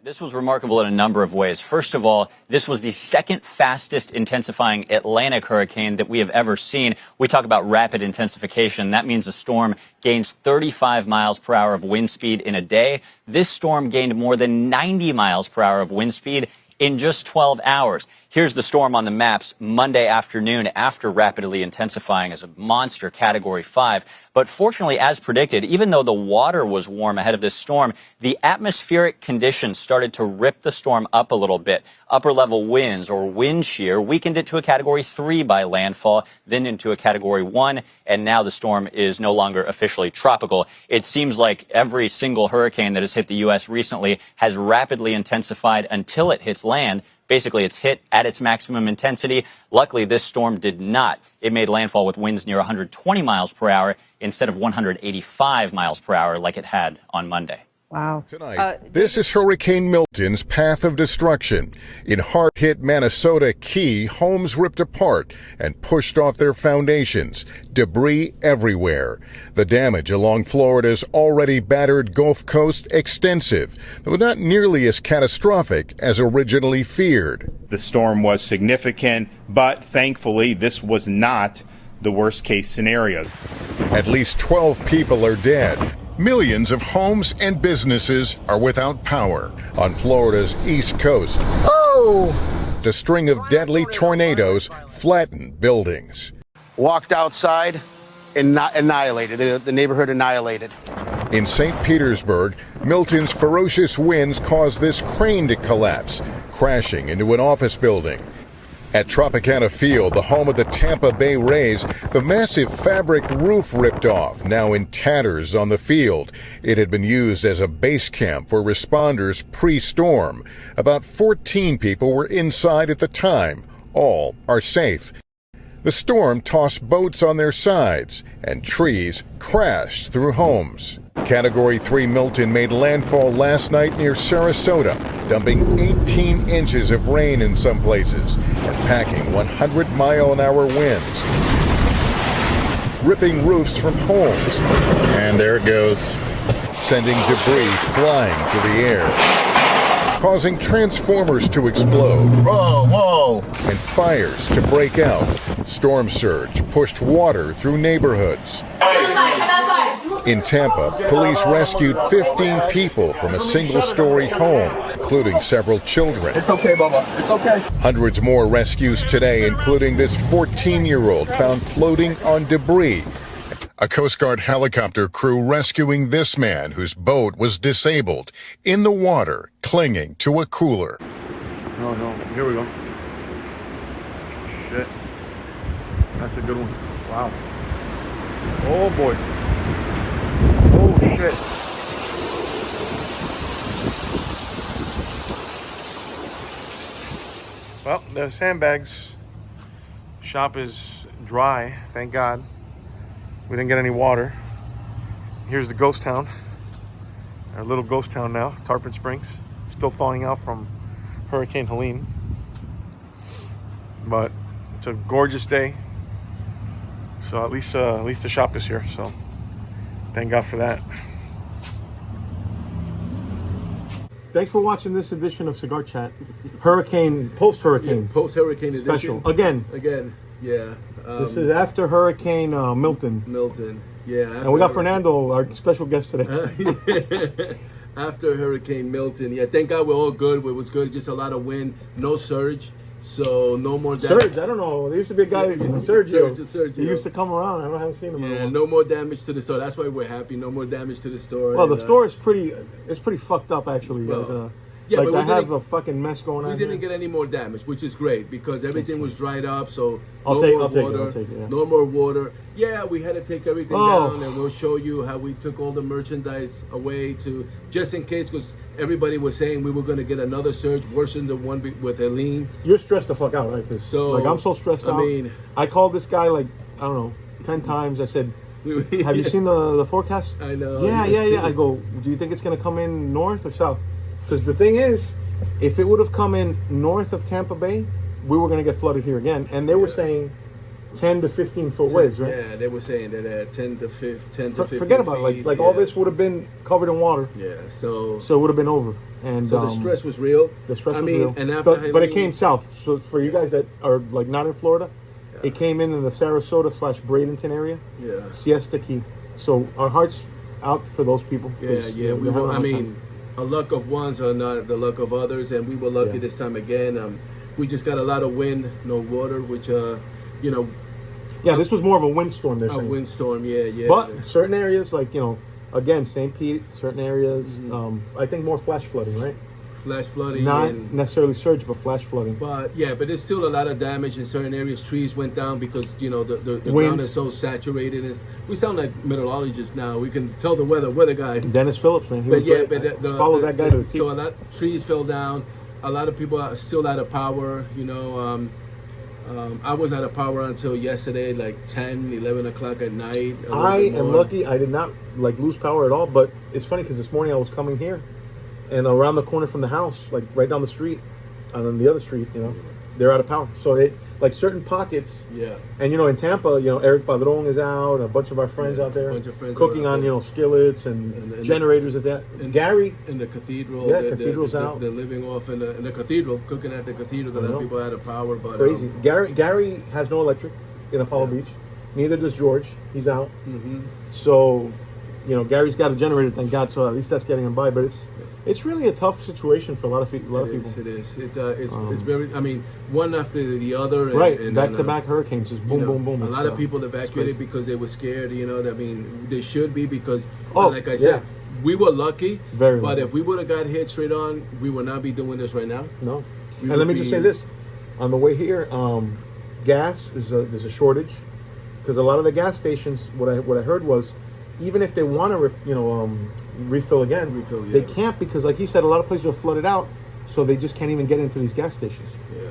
This was remarkable in a number of ways. First of all, this was the second fastest intensifying Atlantic hurricane that we have ever seen. We talk about rapid intensification. That means a storm gains 35 miles per hour of wind speed in a day. This storm gained more than 90 miles per hour of wind speed in just 12 hours. Here's the storm on the maps Monday afternoon after rapidly intensifying as a monster Category 5. But fortunately, as predicted, even though the water was warm ahead of this storm, the atmospheric conditions started to rip the storm up a little bit. Upper level winds or wind shear weakened it to a Category 3 by landfall, then into a Category 1, and now the storm is no longer officially tropical. It seems like every single hurricane that has hit the U.S. recently has rapidly intensified until it hits land. Basically, it's hit at its maximum intensity. Luckily, this storm did not. It made landfall with winds near 120 miles per hour instead of 185 miles per hour like it had on Monday. Wow. Tonight, this is Hurricane Milton's path of destruction. In hard-hit Manasota Key, homes ripped apart and pushed off their foundations. Debris everywhere. The damage along Florida's already battered Gulf Coast extensive, though not nearly as catastrophic as originally feared. The storm was significant, but thankfully this was not the worst-case scenario. At least 12 people are dead. Millions of homes and businesses are without power on Florida's East Coast. The string of deadly tornadoes flattened buildings. Walked outside and annihilated. The neighborhood annihilated. In St. Petersburg, Milton's ferocious winds caused this crane to collapse, crashing into an office building. At Tropicana Field, the home of the Tampa Bay Rays, the massive fabric roof ripped off, now in tatters on the field. It had been used as a base camp for responders pre-storm. About 14 people were inside at the time. All are safe. The storm tossed boats on their sides, and trees crashed through homes. Category 3 Milton made landfall last night near Sarasota, dumping 18 inches of rain in some places and packing 100-mile-an-hour winds, ripping roofs from homes. And there it goes. Sending debris flying through the air, causing transformers to explode. Whoa. And fires to break out. Storm surge pushed water through neighborhoods. In Tampa, police rescued 15 people from a single-story home, including several children. It's okay, Bubba. It's okay. Hundreds more rescues today, including this 14-year-old found floating on debris. A Coast Guard helicopter crew rescuing this man whose boat was disabled in the water, clinging to a cooler. No. Here we go. Shit. That's a good one. Wow. Oh, boy. Oh, shit. Well, the sandbags. Shop is dry, thank God. We didn't get any water. Here's the ghost town. Our little ghost town now, Tarpon Springs. Still thawing out from Hurricane Helene. But it's a gorgeous day. So at least the shop is here. So thank God for that. Thanks for watching this edition of Cigar Chat. Hurricane, post-hurricane. Post-hurricane special. Edition. Again, yeah. This is after Hurricane Milton. Yeah. And we got Fernando, our special guest today. After Hurricane Milton. Yeah, thank God we're all good. It was good. Just a lot of wind, no surge. So no more damage. Surge, I don't know. There used to be a guy, Sergio. Sergio. He used to come around. I haven't seen him in a while. No more damage to the store. That's why we're happy. No more damage to the store. Well, the store is pretty fucked up, actually. Well, I have a fucking mess going on. We didn't get any more damage, which is great because everything was dried up. So I'll take it. Yeah. No more water. Yeah, we had to take everything down, and we'll show you how we took all the merchandise away to just in case, because everybody was saying we were going to get another surge worse than the one with Helene. You're stressed the fuck out, right? I'm so stressed out. I called this guy 10 times. I said, have you seen the forecast? I know. Yeah. I go, do you think it's going to come in north or south? Because the thing is, if it would have come in north of Tampa Bay, we were going to get flooded here again. And they were saying 10 to 15 foot waves, right? Yeah, they were saying that 10 to 15 Forget about it. Like all this would have been covered in water. Yeah, so it would have been over. And so the stress was real. The stress was real. And after but it came south. So for you guys that are like not in Florida, it came in the Sarasota/Bradenton area. Yeah. Siesta Key. So our hearts out for those people. Yeah. We were. I mean, a luck of ones are not the luck of others, and we were lucky this time again. We just got a lot of wind, no water, which Yeah, this was more of a windstorm. They're a saying. windstorm. Yeah. But certain areas, like again, St. Pete, certain areas, I think more flash flooding, right? Flash flooding. Not necessarily surge, but flash flooding. But there's still a lot of damage in certain areas. Trees went down because the Wind. ground is so saturated. We sound like meteorologists now. We can tell the weather guy. Dennis Phillips, man. Follow that guy to the So a lot trees fell down. A lot of people are still out of power. I was out of power until yesterday, like 10, 11 o'clock at night. I am lucky. I did not lose power at all. But it's funny because this morning I was coming here, and around the corner from the house, like right down the street, and on the other street, they're out of power. So they like certain pockets. Yeah. And in Tampa, Eric Padron is out. A bunch of our friends out there, cooking on skillets and generators of that. And Gary in the cathedral. Yeah, cathedral's out. They're living off in the cathedral, cooking at the cathedral. A lot of people out of power. But crazy. Gary has no electric in Apollo Beach. Neither does George. He's out. Mm-hmm. So, Gary's got a generator, thank God. So at least that's getting him by. But it's really a tough situation for a lot of people. It is. It's very. I mean, one after the other. And back to back hurricanes, just boom, boom, boom. A lot of people evacuated because they were scared. They should be because, like I said, we were lucky. Very but lucky. if we would have got hit straight on, we would not be doing this right now. No. And let me just say this: on the way here, gas there's a shortage because a lot of the gas stations. What I heard was, even if they want to, refill again, they can't because, like he said, a lot of places are flooded out, so they just can't even get into these gas stations. Yeah.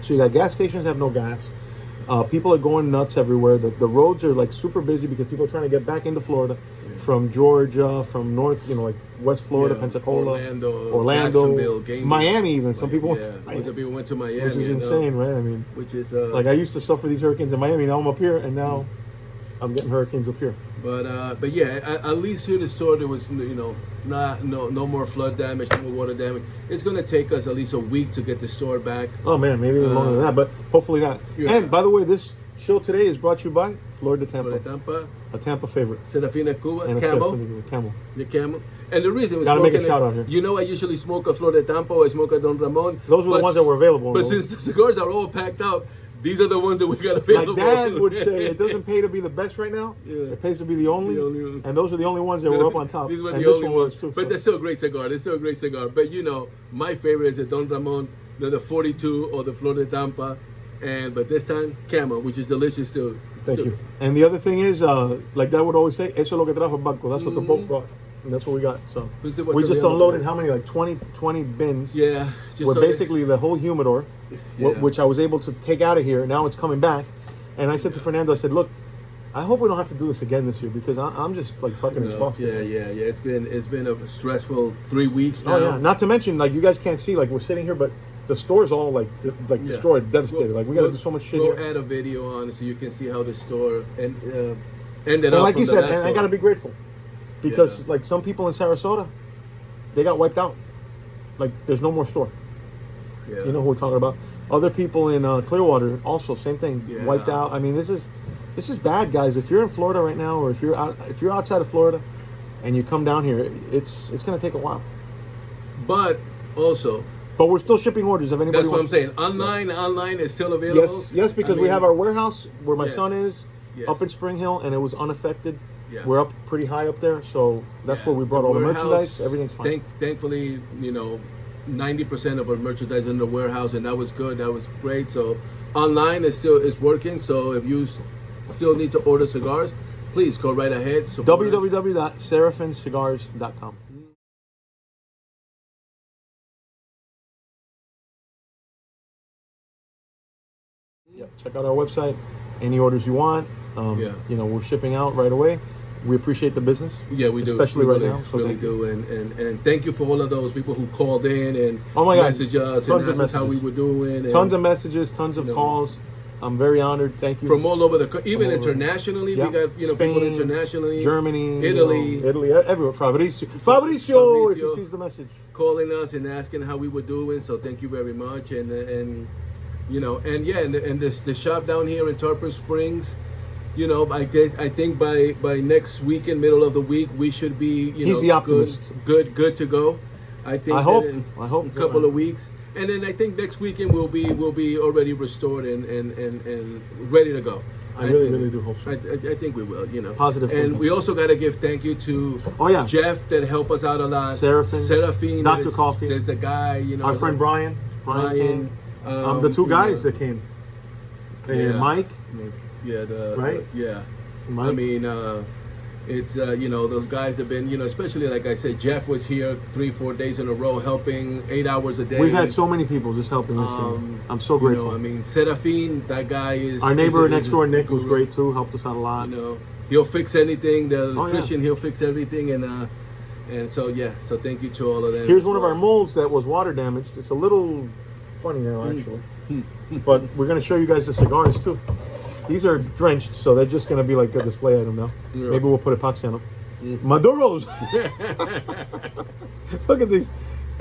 So you got gas stations that have no gas. People are going nuts everywhere. The roads are like super busy because people are trying to get back into Florida from Georgia, from north, like West Florida, Pensacola, Orlando, Jacksonville, Miami. Even some people people went to Miami, which is insane, right? I mean, which is like I used to suffer these hurricanes in Miami. Now I'm up here, and now I'm getting hurricanes up here. But yeah, at least here the store there was no more flood damage, no more water damage. It's gonna take us at least a week to get the store back. Oh man, maybe even longer than that, but hopefully not. Yeah. And by the way, this show today is brought to you by Florida Tampa, a Tampa favorite, Serafina Cuba, and Camel. The Camel. And the reason was gotta make a shout out here. I usually smoke a Florida Tampa, I smoke a Don Ramon. Those were the ones that were available. But since the cigars are all packed up, these are the ones that we got available. My dad would say it doesn't pay to be the best right now. Yeah. It pays to be the only and those are the only ones that were up on top. These were and the only ones. Too, but they're still a great cigar. But my favorite is the Don Ramon, the 42 or the Florida Tampa, but this time Camel, which is delicious too. Thank you. And the other thing is, like Dad would always say, eso es lo que trajo el barco. That's what the boat brought. And that's what we got. So we just unloaded how many? Like 20 bins. Yeah. With basically the whole humidor, which I was able to take out of here. Now it's coming back. And I said to Fernando, I said, look, I hope we don't have to do this again this year because I'm just like fucking exhausted. Yeah. It's been a stressful 3 weeks now. Oh yeah. Not to mention, like you guys can't see, like we're sitting here, but the store's all like destroyed, devastated. Like we got to do so much shit here. We'll add a video on so you can see how the store ended up. Like you said, and I got to be grateful. Because like some people in Sarasota, they got wiped out. Like there's no more store. Yeah. You know who we're talking about. Other people in Clearwater also same thing, wiped out. I mean, this is bad, guys. If you're in Florida right now, or if you're outside of Florida, and you come down here, it's gonna take a while. But we're still shipping orders. If anybody wants. That's what I'm saying. Online is still available. Yes, because we have our warehouse where my son is up in Spring Hill, and it was unaffected. Yeah. We're up pretty high up there, so that's where we brought all the merchandise. Everything's fine. Thankfully, 90% of our merchandise in the warehouse, and that was good. That was great. So online is working. So if you still need to order cigars, please go right ahead. www.seraphincigars.com. Check out our website. Any orders you want. We're shipping out right away. We appreciate the business. Yeah, we do. Especially right now. So really do. And thank you for all of those people who called in and messaged us and asked us how we were doing. Tons of messages, tons of calls. I'm very honored. Thank you. From all over even All over. internationally. Yep. We got Spain, people internationally, Germany, Italy, Italy, everywhere. Fabrizio, if he sees the message. calling us and asking how we were doing. So thank you very much. And the shop down here in Tarpon Springs. I think by next weekend, middle of the week, we should be He's the optimist. Good to go. I think. I hope in a couple of weeks, and then I think next weekend we'll be already restored and ready to go. I really do hope so. I think we will. Positive And thinking. we also got to give thank you to Jeff that helped us out a lot. Seraphine, Dr. Coffee. There's a guy. Our friend Brian came. The two guys that came. And Mike. Yeah, right? Mike. I mean, it's those guys have been, especially like I said, Jeff was here 3-4 days in a row helping 8 hours a day. We've had so many people just helping us. I'm so grateful. I mean, Seraphine, that guy is our neighbor next door, Nick, was great too. Helped us out a lot. He'll fix anything. The Christian, he'll fix everything, and so so thank you to all of them. Here's one of our molds that was water damaged. It's a little funny now, actually, but we're gonna show you guys the cigars too. These are drenched, so they're just going to be like a display item now. Yeah. Maybe we'll put epoxy on them. Maduros! Look at these.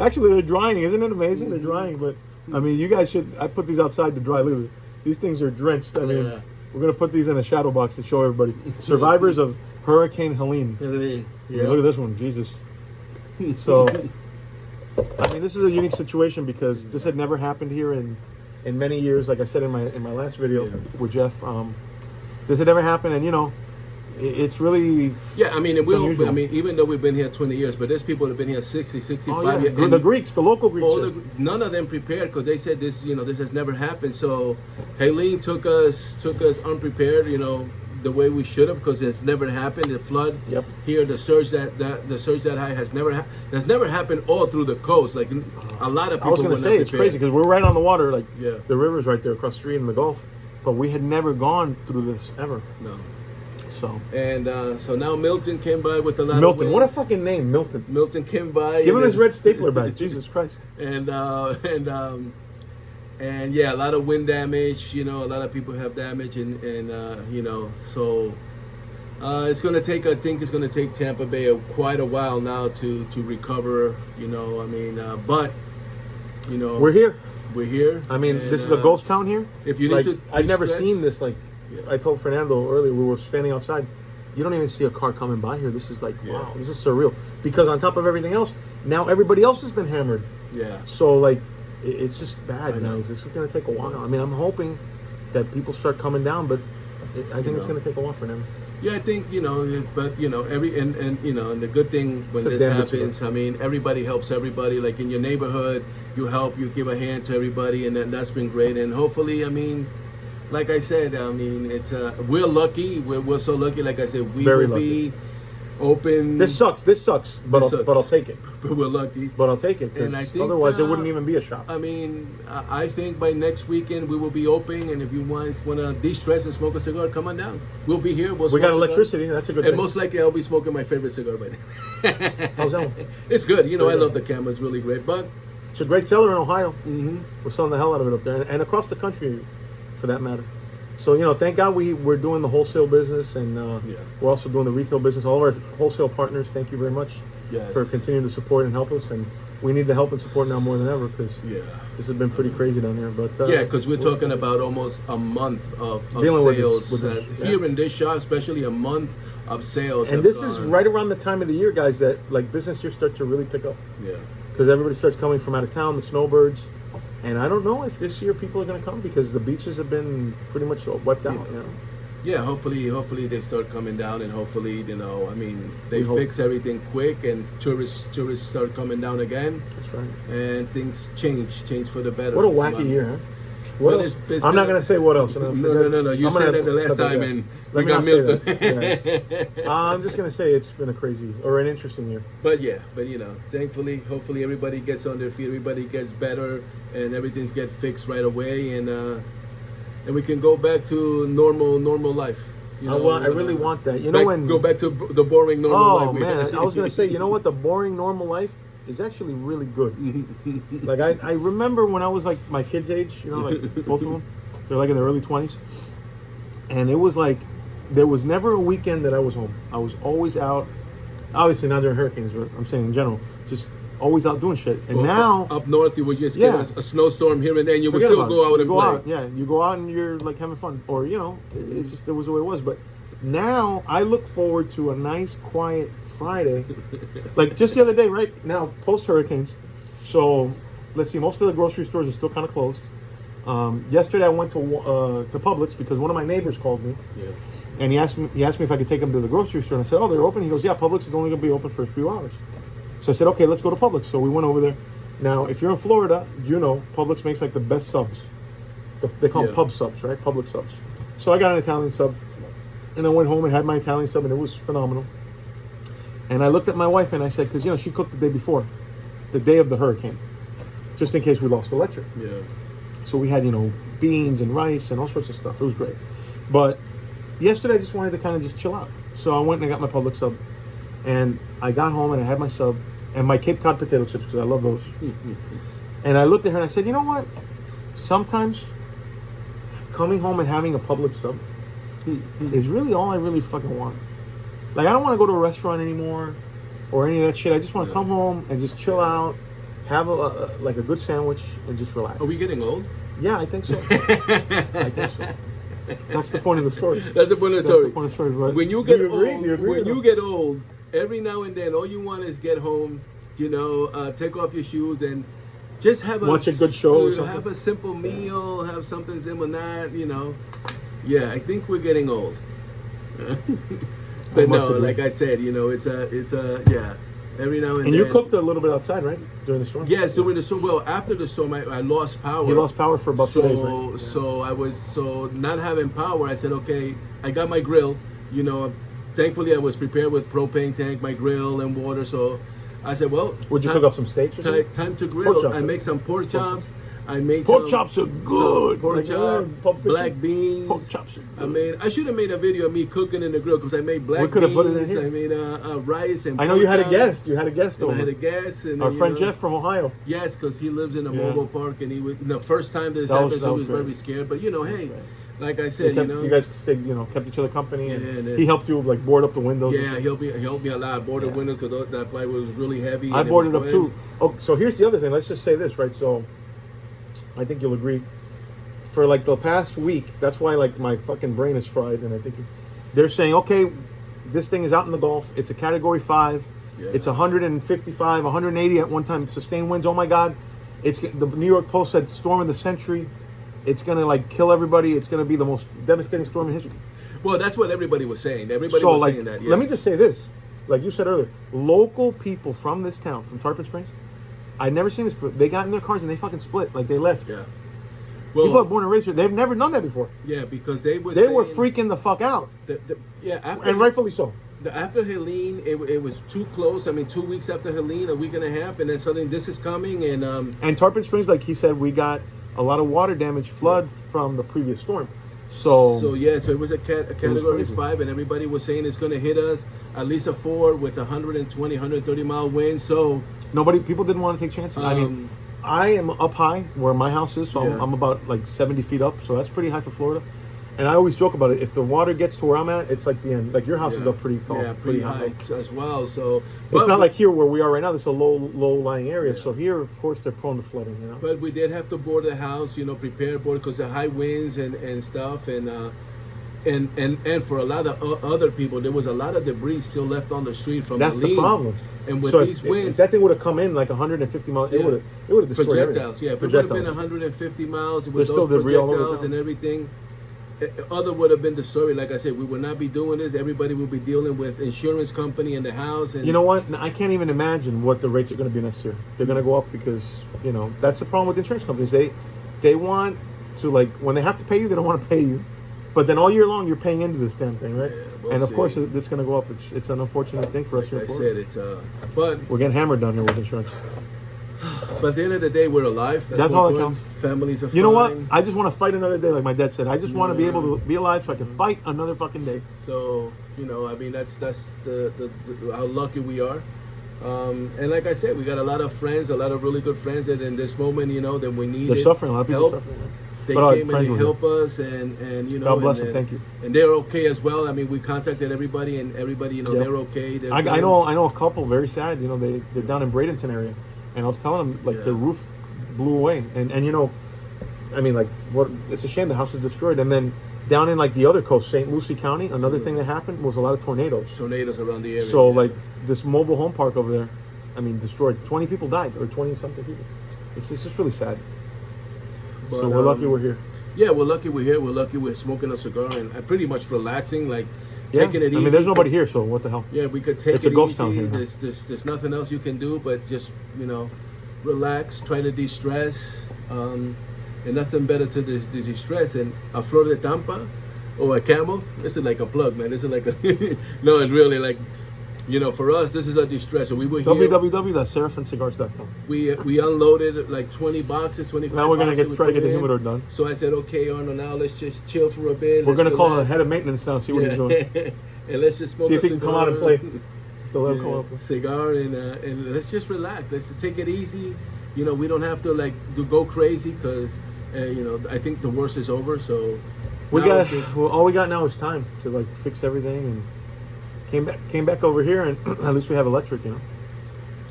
Actually, they're drying. Isn't it amazing? They're drying, but, I mean, you guys should... I put these outside to dry. Look at this. These things are drenched. I mean, we're going to put these in a shadow box to show everybody. Survivors of Hurricane Helene. Yeah, look at this one. Jesus. So, I mean, this is a unique situation because this had never happened here in many years, like I said in my last video with Jeff. This had never happened, and it's really I mean, even though we've been here 20 years, but there's people that have been here 60, 65 years. The Greeks, the local Greeks. None of them prepared because they said this, this has never happened. So Helene took us unprepared, the way we should have, because it's never happened. The flood here, the surge that high has never happened all through the coast. Like a lot of people. I was going to say it's crazy because we're right on the water, like the river's right there across the street in the Gulf, but we had never gone through this ever. No. So so now Milton came by with a lot Milton. of wind. What a fucking name, Milton. Milton came by. Give him his red stapler back. Jesus Christ. And a lot of wind damage. A lot of people have damage, and so it's going to take. I think it's going to take Tampa Bay quite a while now to recover. But we're here. We're here. I mean, this is a ghost town here. If you need to, I've never seen this. Like I told Fernando earlier, we were standing outside. You don't even see a car coming by here. This is like wow. This is surreal. Because on top of everything else, now everybody else has been hammered. Yeah. So like. It's just bad, guys. This is going to take a while. I mean, I'm hoping that people start coming down, but I think it's going to take a while for them. Yeah, I think but and the good thing when this happens, I mean, everybody helps everybody. Like in your neighborhood, you help, you give a hand to everybody, and that's been great. And hopefully, I mean, like I said, I mean, it's we're lucky. We're so lucky. Like I said, we will be open. This sucks, but I'll take it. But we're lucky. But I'll take it, because otherwise it wouldn't even be a shop. I mean, I think by next weekend we will be open, and if you want to de-stress and smoke a cigar, come on down. We'll be here. We got electricity. That's a good thing. And most likely I'll be smoking my favorite cigar by then. How's that one? It's good. I love the camera. It's really great. But it's a great seller in Ohio. Mm-hmm. We're selling the hell out of it up there, and across the country, for that matter. So, thank God we're doing the wholesale business, and we're also doing the retail business. All of our wholesale partners, thank you very much for continuing to support and help us. And we need the help and support now more than ever, because this has been pretty crazy down here. But because we're talking about almost a month of sales. Here in this shop, especially a month of sales. And this is right around the time of the year, guys, that like business here starts to really pick up. Yeah. Because everybody starts coming from out of town, the snowbirds. And I don't know if this year people are going to come, because the beaches have been pretty much wiped out. Yeah, hopefully they start coming down, and hopefully they fix everything quick, and tourists start coming down again. That's right. And things change for the better. What a wacky year, huh? What else? I'm not going to say what else. No. You said that the last time, and we got Milton. I'm just going to say it's been an interesting year. But thankfully, hopefully everybody gets on their feet, everybody gets better, and everything's get fixed right away, and we can go back to normal life. I really want that. Go back to the boring normal life. Oh man, I was going to say, what? The boring normal life is actually really good. Like I remember when I was like my kids' age, like both of them, They're like in their early 20s. And it was like, there was never a weekend that I was home. I was always out. Obviously not during hurricanes, but I'm saying in general, just always out doing shit. And now up north, you would just get a snowstorm here and there, and you would still go out and play. Yeah, you go out and you're like having fun, or it's just it was the way it was. But now I look forward to a nice, quiet Friday, like just the other day. Right now, post hurricanes, so let's see. Most of the grocery stores are still kind of closed. Yesterday I went to Publix because one of my neighbors called me. Yeah. And he asked me if I could take him to the grocery store. And I said, oh, they're open? He goes, yeah, Publix is only going to be open for a few hours. So I said, okay, let's go to Publix. So we went over there. Now, if you're in Florida, Publix makes like the best subs. They call them pub subs, right? Publix subs. So I got an Italian sub. And I went home and had my Italian sub, and it was phenomenal. And I looked at my wife and I said, because, she cooked the day before, the day of the hurricane, just in case we lost electric. Yeah. So we had, beans and rice and all sorts of stuff. It was great. But yesterday I just wanted to kind of just chill out. So I went and I got my Publix sub. And I got home and I had my sub and my Cape Cod potato chips because I love those. And I looked at her and I said, you know what? Sometimes coming home and having a Publix sub is really all I really fucking want. Like, I don't want to go to a restaurant anymore or any of that shit. I just want to come home and just chill out, have a good sandwich, and just relax. Are we getting old? Yeah, I think so. I think so. That's the point of the story. That's the point of the story. That's the point of the story. But when you get do you agree? old, Do you agree when you get old, every now and then, all you want is get home, take off your shoes and just watch a good show or something. Have a simple meal, have something simple, Yeah, I think we're getting old. But no, like I said, it's every now and then. And you cooked a little bit outside, right? During the storm? Yes, during the storm. Well, after the storm, I lost power. You lost power for about 2 days, right? Yeah. So not having power, I said, okay, I got my grill. Thankfully I was prepared with propane tank, my grill and water. So I said, well, would you cook up some steaks or something? Time to grill. I make some pork chops. I made pork chops are good. Pork chop, black beans. Pork chops are good. I should have made a video of me cooking in the grill because I made black beans. We could have put it in here. I made rice and. I know you had a guest. You had a guest over. I had a guest. And our friend Jeff from Ohio. Yes, because he lives in a mobile park, and he was the first time this happened, he was very scared. But hey, like I said, you guys stayed, kept each other company, and he helped you like board up the windows. Yeah, he helped me a lot board the windows because that plywood was really heavy. I boarded up too. Oh, so here's the other thing. Let's just say this, right? So. I think you'll agree. For like the past week, that's why like my fucking brain is fried, and I think they're saying, okay, this thing is out in the Gulf. It's a Category 5. Yeah. It's 155, 180 at one time. Sustained winds. Oh my God! The New York Post said storm of the century. It's gonna like kill everybody. It's gonna be the most devastating storm in history. Well, that's what everybody was saying. Everybody was saying that. Yeah. Let me just say this, like you said earlier, local people from this town, from Tarpon Springs. I'd never seen this, but they got in their cars and they fucking split. Like, they left. Yeah. Well, people are born and raised here. They've never done that before. Yeah, because they were freaking the fuck out. And rightfully so. After Helene, it was too close. 2 weeks after Helene, a week and a half, and then suddenly this is coming. And Tarpon Springs, like he said, we got a lot of water damage, flood from the previous storm. So it was a Category 5, and everybody was saying it's going to hit us at least a 4 with 120, 130 mile winds. So people didn't want to take chances. I am up high where my house is, so I'm about like 70 feet up, so that's pretty high for Florida. And I always joke about it. If the water gets to where I'm at, it's like the end. Like your house is up pretty tall. Yeah, pretty high as well. So it's not like here where we are right now. This is a low-lying area. Yeah. So here, of course, they're prone to flooding. But we did have to board the house, prepare board because of high winds and stuff. And for a lot of other people, there was a lot of debris still left on the street from That's the problem. And with these winds, if that thing would have come in like 150 miles, it would have destroyed projectiles. Everything. Yeah, if it would have been 150 miles with There's those projectiles and everything. Other would have been the story. Like I said, we would not be doing this. Everybody will be dealing with insurance company and the house. And you know what? I can't even imagine what the rates are going to be next year. They're going to go up because that's the problem with insurance companies. They want to, like, when they have to pay you, they don't want to pay you. But then all year long, you're paying into this damn thing, right? Yeah, of course, it's going to go up. It's an unfortunate thing for us here in Florida. Like I said, but we're getting hammered down here with insurance. But at the end of the day, we're alive. That's all that counts. Families are fine. You know what? I just want to fight another day, like my dad said. I just want to be able to be alive so I can fight another fucking day. So, that's the how lucky we are. And like I said, we got a lot of friends, a lot of really good friends that in this moment, that we need. They're suffering. A lot of people are suffering. they But our came friends and were they here. help us, and you know, God bless and, them. Thank you. And they're okay as well. I mean, we contacted everybody, and everybody, you know, Yep. they're okay. They're I good. know a couple very sad. You know, they're down in Bradenton area, and I was telling them like Yeah. the roof blew away, and you know, I mean like what? It's a shame the house is destroyed, and then down in like the other coast, St. Lucie County, another thing that happened was a lot of tornadoes. Tornadoes around the area. So yeah. like this mobile home park over there, I mean, destroyed. 20 people died, or 20 something people. It's just really sad. So But, we're lucky we're here. Yeah, we're lucky we're here. We're lucky we're smoking a cigar and pretty much relaxing, like Yeah. taking it easy. I mean, there's nobody 'cause- here, so what the hell? Yeah, we could take It's a it ghost easy. town here now. There's nothing else you can do but just, you know, relax, try to de-stress. And nothing better to de-stress than a flor de Tampa or a camel. This is like a plug, man. This is like a no, and really like, you know, for us, this is a de-stressor. We were here. www.seraphincigars.com. We unloaded like 20 boxes, 25 Now we're gonna boxes. We try to put get the it in. humidor done. So I said, okay, Arnold, now let's just chill for a bit. We're Let's gonna call the relax. head of maintenance now, see what he's doing. And let's just smoke See if a he can come out and play. cigar. Still let him come out and play. Cigar and let's just relax. Let's just take it easy. You know, we don't have to like go crazy because you know, I think the worst is over. So We now got it's just- well, all we got now is time to like fix everything, and came back over here, and at least we have electric, you know.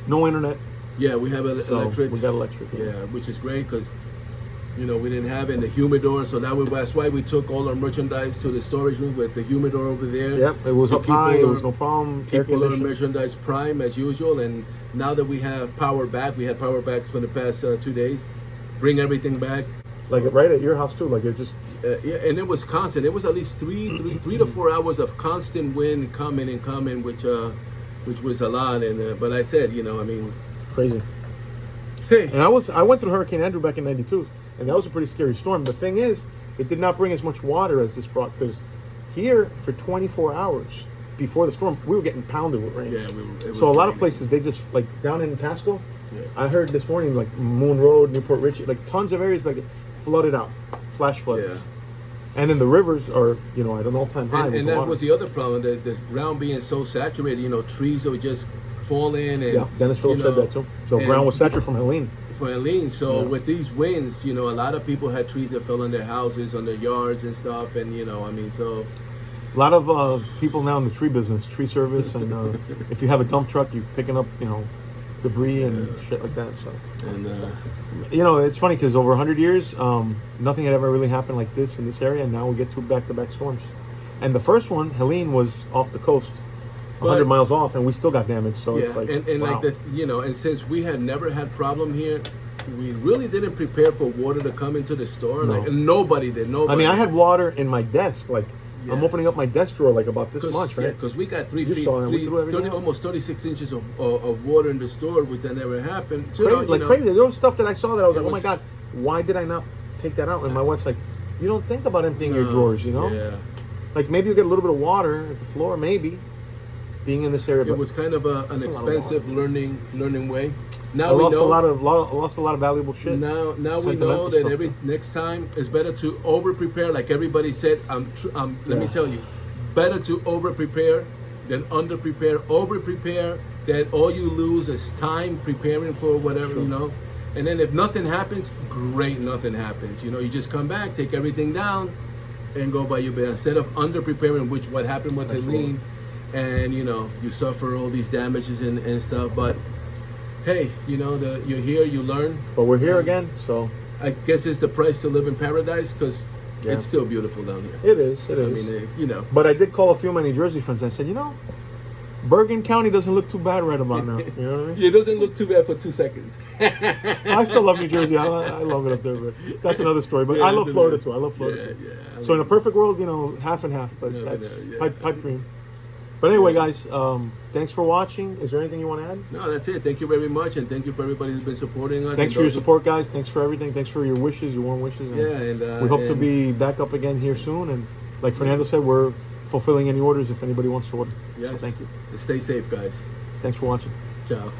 No internet, yeah, we have so electric. we got electric. Yeah, which is great because you know we didn't have it in the humidor, so that's why we took all our merchandise to the storage room with the humidor over there. Yep, it was The up high. It people was are- no problem. Air People are conditioned. merchandise prime as usual, and now that we have power back, we had power back for the past 2 days. Bring everything back. Like right at your house too. Like it just Yeah, and it was constant. It was at least three to 4 hours of constant wind coming and coming, which was a lot. And but I said, you know, I mean, crazy. hey, And I went through Hurricane Andrew back in '92, and that was a pretty scary storm. The thing is, it did not bring as much water as this brought, because here for 24 hours before the storm, we were getting pounded with rain. yeah, So a lot of raining. places, they just, like down in Pasco, Yeah. I heard this morning, like Moon Road, Newport Richie, like tons of areas like flooded out, flash flooded. Yeah. And then the rivers are, you know, at an all-time high. And with that water. was the other problem, the ground being so saturated, you know, trees would just fall in. And, Yeah, Dennis Phillips you said know, that too. So and- ground was saturated from Helene. For Helene, so Yeah. with these winds, you know, a lot of people had trees that fell on their houses, on their yards and stuff, and you know, I mean, so A lot of people now in the tree business, tree service, and if you have a dump truck, you're picking up, you know, debris and shit like that. So, and you know, it's funny because over 100 years, nothing had ever really happened like this in this area, and now we get 2 back-to-back storms. And the first one, Helene, was off the coast, 100 But- miles off, and we still got damaged. So yeah, it's like, and wow. like the, you know, and since we had never had problem here, we really didn't prepare for water to come into the store. No. Like nobody did. Nobody. I mean, I had water in my desk. Like, I'm Yeah. opening up my desk drawer like about this much, right? Because we got 3 You feet, saw it, we threw everything out. almost 36 inches of water in the store, which that never happened. So, Crazy, you like know, crazy. There was stuff that I saw that I was It like, oh my was- God, why did I not take that out? And my wife's like, you don't think about emptying your No, drawers, you know? Yeah. Like maybe you get a little bit of water at the floor, maybe, being in this area. It But was kind of an That's a lot of expensive learning way. I Now we lost know. lost a lot of valuable shit. Now we Sentimental know that stuff, every too. next time it's better to over prepare. Like everybody said, let me Yeah. tell you, better to over prepare than under prepare. Over prepare, that all you lose is time preparing for whatever, Sure. you know. And then if nothing happens, great, nothing happens. You know, you just come back, take everything down, and go by your bed instead of under preparing, which what happened with Absolutely. Helene, and you know you suffer all these damages and stuff. But hey, you know you're here, you learn. But we're here again, so I guess it's the price to live in paradise because Yeah. it's still beautiful down here. it is. It I is. mean, you know. But I did call a few of my New Jersey friends. And I said, you know, Bergen County doesn't look too bad right about now. You know what I mean? It doesn't look too bad for 2 seconds. I still love New Jersey. I love it up there, but that's another story. But Yeah, I love it's Florida another- too. I love Florida Yeah, too. yeah. So in a perfect world, you know, half and half. But No, that's no, yeah. pipe dream. But anyway, guys, thanks for watching. Is there anything you want to add? No, that's it. Thank you very much, and thank you for everybody who's been supporting us. Thanks and for your those who- support, guys. Thanks for everything. Thanks for your wishes, your warm wishes. And Yeah, and we hope to and- be back up again here soon. And like Fernando said, we're fulfilling any orders if anybody wants to order. Yes. So thank you. Stay safe, guys. Thanks for watching. Ciao.